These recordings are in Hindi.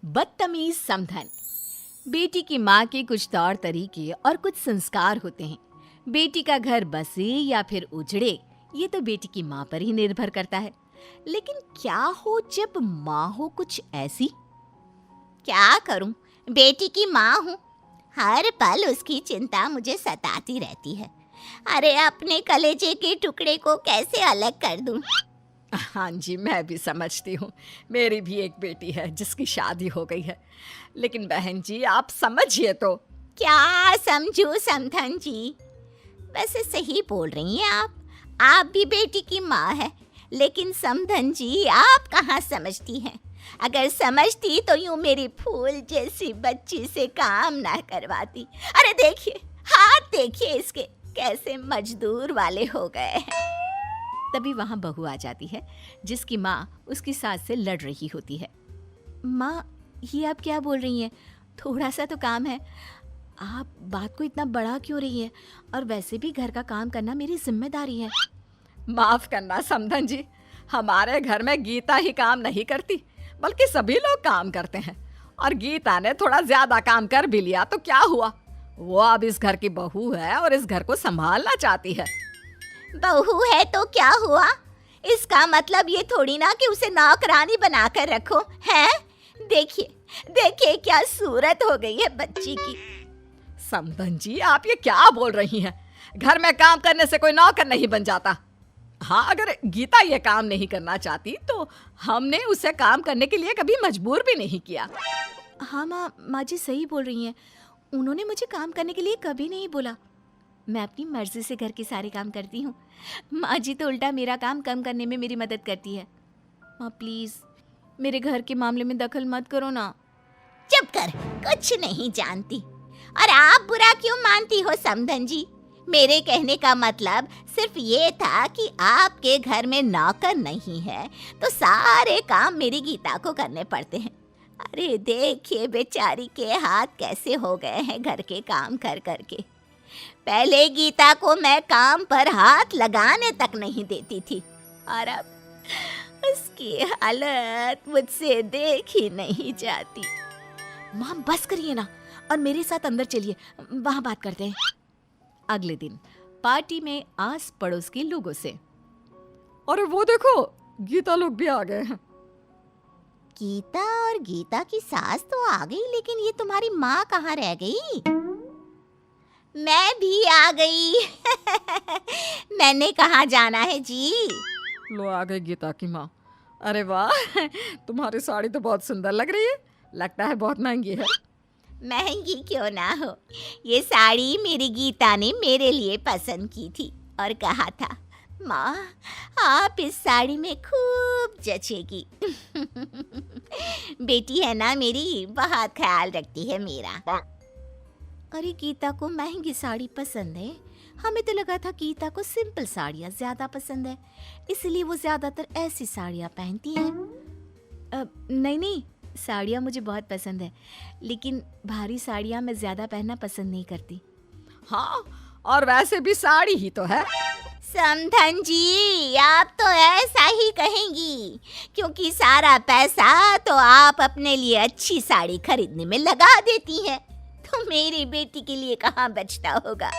बदतमीज समधन। बेटी की माँ के कुछ तौर तरीके और कुछ संस्कार होते हैं। बेटी का घर बसे या फिर उजड़े, ये तो बेटी की माँ पर ही निर्भर करता है। लेकिन क्या हो जब माँ हो कुछ ऐसी? क्या करूं, बेटी की माँ हूँ। हर पल उसकी चिंता मुझे सताती रहती है। अरे अपने कलेजे के टुकड़े को कैसे अलग कर दूं? हाँ जी, मैं भी समझती हूँ। मेरी भी एक बेटी है जिसकी शादी हो गई है। लेकिन बहन जी, आप समझिए तो। क्या समझू समधन जी? वैसे सही बोल रही हैं आप भी बेटी की माँ है। लेकिन समधन जी, आप कहाँ समझती हैं? अगर समझती तो यूं मेरी फूल जैसी बच्ची से काम ना करवाती। अरे देखिए, हाथ देखिए इसके कैसे मजदूर वाले हो गए हैं। तभी वहां बहू आ जाती है जिसकी माँ उसकी सास से लड़ रही होती है। माँ, ये आप क्या बोल रही हैं? थोड़ा सा तो काम है। आप बात को इतना बड़ा क्यों रही है? और वैसे भी घर का काम करना मेरी जिम्मेदारी है। माफ करना समधन जी, हमारे घर में गीता ही काम नहीं करती, बल्कि सभी लोग काम करते हैं। और गीता ने थोड़ा ज्यादा काम कर भी लिया तो क्या हुआ? वो अब इस घर की बहू है और इस घर को संभालना चाहती है। बहू है तो क्या हुआ? इसका मतलब ये थोड़ी ना कि उसे नौकरानी बनाकर रखो है। देखिए देखिए क्या सूरत हो गई है बच्ची की। समधन जी, आप ये क्या बोल रही हैं? घर में काम करने से कोई नौकर नहीं बन जाता। हाँ, अगर गीता ये काम नहीं करना चाहती तो हमने उसे काम करने के लिए कभी मजबूर भी नहीं किया। हाँ माँ जी सही बोल रही हैं। उन्होंने मुझे काम करने के लिए कभी नहीं बोला। मैं अपनी मर्जी से घर के सारे काम करती हूँ। माँ जी तो उल्टा मेरा काम कम करने में मेरी मदद करती है। माँ प्लीज मेरे घर के मामले में दखल मत करो ना। चुप कर, कुछ नहीं जानती। और आप बुरा क्यों मानती हो समधन जी? मेरे कहने का मतलब सिर्फ ये था कि आपके घर में नौकर नहीं है तो सारे काम मेरी गीता को करने पड़ते हैं। अरे देखिए बेचारी के हाथ कैसे हो गए हैं घर के काम कर करके। पहले गीता को मैं काम पर हाथ लगाने तक नहीं देती थी और अब उसकी हालत मुझसे देखी नहीं जाती। माँ बस करिए ना और मेरे साथ अंदर चलिए, वहां बात करते हैं। अगले दिन पार्टी में आस पड़ोस के लोगों से, अरे वो देखो, गीता लोग भी आ गए हैं। गीता और गीता की सास तो आ गई, लेकिन ये तुम्हारी माँ कहाँ रह गई? मैं भी आ गई। मैंने कहाँ जाना है जी? लो आ गई गीता की माँ। अरे वाह, तुम्हारी साड़ी तो बहुत सुंदर लग रही है। लगता है बहुत महंगी है। महंगी क्यों ना हो, ये साड़ी मेरी गीता ने मेरे लिए पसंद की थी और कहा था, माँ आप इस साड़ी में खूब जचेगी। बेटी है ना मेरी, बहुत ख्याल रखती है मेरा। अरे गीता को महंगी साड़ी पसंद है? हमें तो लगा था गीता को सिंपल साड़ियाँ ज्यादा पसंद है, इसलिए वो ज्यादातर ऐसी साड़ियाँ पहनती हैं। नहीं नहीं, साड़ियाँ मुझे बहुत पसंद है, लेकिन भारी साड़ियाँ मैं ज्यादा पहनना पसंद नहीं करती। हाँ, और वैसे भी साड़ी ही तो है। समधन जी, आप तो ऐसा ही कहेंगी, क्योंकि सारा पैसा तो आप अपने लिए अच्छी साड़ी खरीदने में लगा देती हैं, तो मेरी बेटी के लिए कहाँ बचता होगा।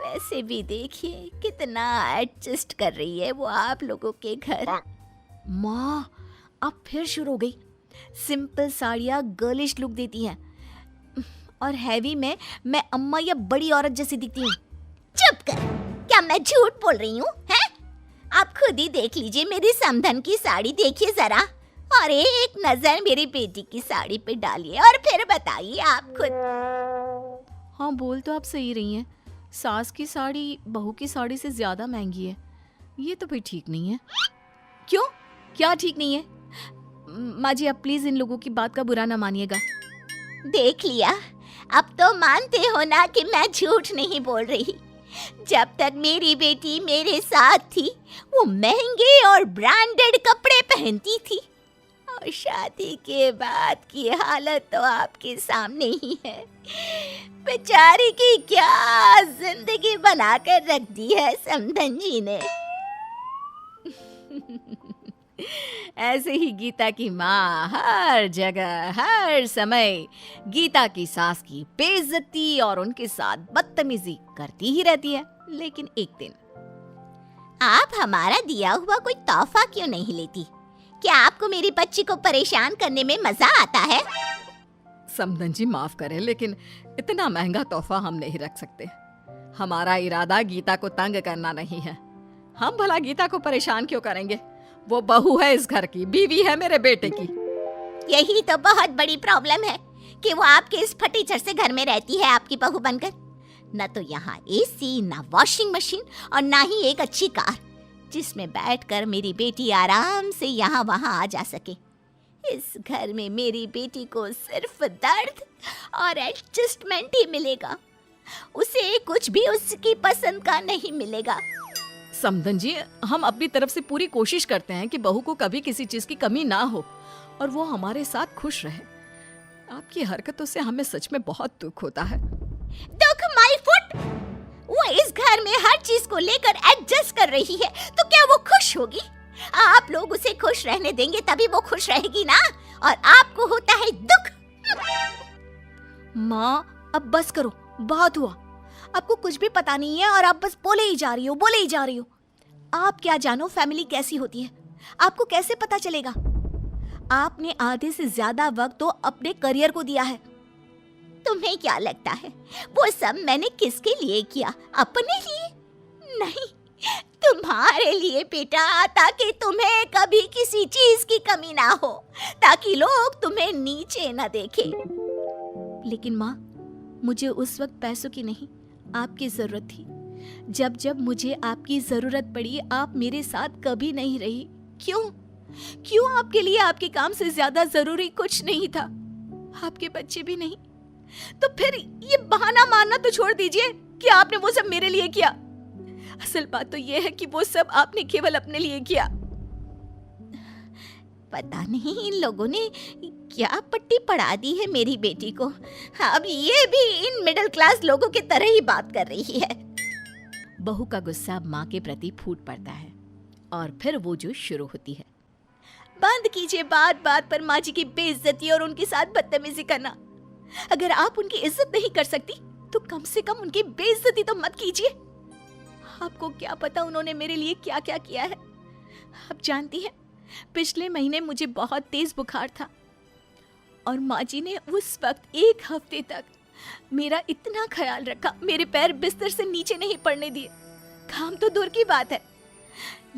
वैसे भी देखिए कितना एडजस्ट कर रही है वो आप लोगों के घर। माँ, अब फिर शुरू हो गई। सिंपल साड़ियाँ गर्लिश लुक देती हैं और हैवी में मैं अम्मा या बड़ी औरत जैसी दिखती हूँ। चुप कर, क्या मैं झूठ बोल रही हूँ? हैं? आप खुद ही देख लीजिए मेरी समधन की साड़ी, देखिए जरा, और एक नजर मेरी बेटी की साड़ी पे डालिए और फिर बताइए आप खुद। हाँ, बोल तो आप सही रही हैं। सास की साड़ी बहू की साड़ी से ज्यादा महंगी है। ये तो भाई ठीक नहीं है। क्यों? क्या ठीक नहीं है? माँ जी, आप प्लीज इन लोगों की बात का बुरा ना मानिएगा। देख लिया, अब तो मानते हो ना कि मैं झूठ नहीं बोल रही। जब तक मेरी बेटी मेरे साथ थी वो महंगे और ब्रांडेड कपड़े पहनती थी, और शादी के बाद की हालत तो आपके सामने ही है। बेचारी की क्या जिंदगी बनाकर रख दी है समधन जी ने। ऐसे ही गीता की माँ हर जगह हर समय गीता की सास की बेइज्जती और उनके साथ बदतमीजी करती ही रहती है। लेकिन एक दिन, आप हमारा दिया हुआ कोई तोहफा क्यों नहीं लेती? क्या आपको मेरी बच्ची को परेशान करने में मजा आता है? समधन जी माफ करें, लेकिन इतना महंगा तोहफा हम नहीं रख सकते। हमारा इरादा गीता को तंग करना नहीं है। हम भला गीता को परेशान क्यों करेंगे? वो बहू है इस घर की, बीवी है मेरे बेटे की। यही तो बहुत बड़ी प्रॉब्लम है कि वो आपके इस फटीचर से घर में रहती है आपकी बहू बनकर। न तो यहाँ एसी, न वॉशिंग मशीन और ना ही एक अच्छी कार जिसमें बैठकर मेरी बेटी आराम से यहाँ वहाँ आ जा सके। इस घर में मेरी बेटी को सिर्फ दर्द और एडजस्टमेंट ही मिलेगा। उसे कुछ भी उसकी पसंद का नहीं मिलेगा। समधन जी, हम अपनी तरफ से पूरी कोशिश करते हैं कि बहू को कभी किसी चीज की कमी ना हो और वो हमारे साथ खुश रहे। आपकी हरकतों से हमें सच में बहुत दुख होता है। दुख माय फुट! वो इस घर में हर चीज को लेकर एडजस्ट कर रही है, तो क्या वो खुश होगी? आप लोग उसे खुश रहने देंगे तभी वो खुश रहेगी ना, और आपको होता है दुख। माँ अब बस करो, बहुत हुआ। आपको कुछ भी पता नहीं है और आप बस बोले ही जा रही हो। आप क्या जानो फैमिली कैसी होती है? आपको कैसे पता चलेगा? आपने आधे से ज्यादा वक्त तो अपने करियर को दिया है। तुम्हें क्या लगता है वो सब मैंने किसके लिए किया? अपने लिए? नहीं, तुम्हारे लिए बेटा, ताकि तुम्हें कभी किसी चीज की कमी ना हो, ताकि लोग तुम्हें नीचे ना देखें। लेकिन माँ, मुझे उस वक्त पैसों की नहीं, आपकी जरूरत थी। जब जब मुझे आपकी जरूरत पड़ी, आप मेरे साथ कभी नहीं रही। क्यों आपके लिए आपके काम से ज्यादा जरूरी कुछ नहीं था? आपके बच्चे भी नहीं। तो फिर ये बहाना मारना तो छोड़ दीजिए कि आपने वो सब मेरे लिए किया। असल बात तो ये है कि वो सब आपने केवल अपने लिए किया। पता नहीं इन लोगों ने क्या पट्टी पढ़ा दी है मेरी बेटी को। अब ये भी इन मिडिल क्लास लोगों की तरह ही बात कर रही है। बहू का गुस्सा माँ के प्रति फूट पड़ता है और फिर वो जो शुरू होती है। बंद कीजिए बात बात पर माँ जी की बेइज्जती और उनके साथ बदतमीजी करना। अगर आप उनकी इज्जत नहीं कर सकती तो कम से कम उनकी बेइज्जती तो मत कीजिए। आपको क्या पता उन्होंने मेरे लिए क्या क्या किया है। आप जानती हैं, पिछले महीने मुझे बहुत तेज बुखार था और माँ जी ने उस वक्त 1 हफ्ते तक मेरा इतना ख्याल रखा, मेरे पैर बिस्तर से नीचे नहीं पड़ने दिए। काम तो दूर की बात है।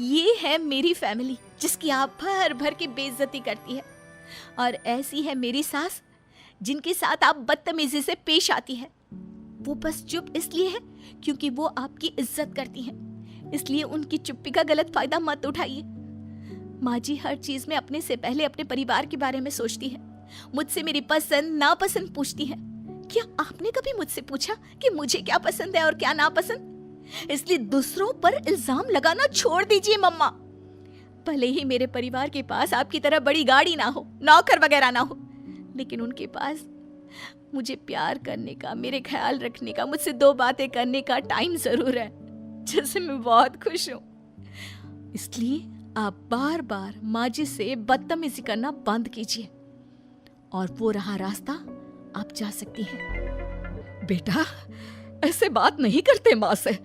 ये है मेरी फैमिली जिसकी आप भर भर के बेइज्जती करती है, और ऐसी है मेरी सास जिनके साथ आप बदतमीजी से पेश आती है। वो बस चुप इसलिए है क्योंकि वो आपकी इज्जत करती हैं, इसलिए उनकी चुप्पी का गलत फायदा मत उठाइए। माँ जी हर चीज में अपने से पहले अपने परिवार के बारे में सोचती है। मुझसे मेरी पसंद नापसंद पूछती है। क्या आपने कभी मुझसे पूछा कि मुझे क्या पसंद है और क्या नापसंद? इसलिए दूसरों पर इल्जाम लगाना छोड़ दीजिए मम्मा। भले ही मेरे परिवार के पास आपकी तरह बड़ी गाड़ी ना हो, नौकर वगैरह ना हो, लेकिन उनके पास मुझे प्यार करने का, मेरे ख्याल रखने का, मुझसे 2 बातें करने का टाइम जरूर है, जिससे मैं बहुत खुश हूँ। इसलिए आप बार बार माँ जी से बदतमीजी करना बंद कीजिए और वो रहा रास्ता आप जा सकती हैं। बेटा, ऐसे बात नहीं करते माँ से।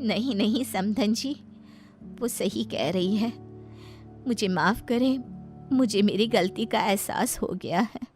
नहीं समधन जी, वो सही कह रही है। मुझे माफ करें, मुझे मेरी गलती का एहसास हो गया है।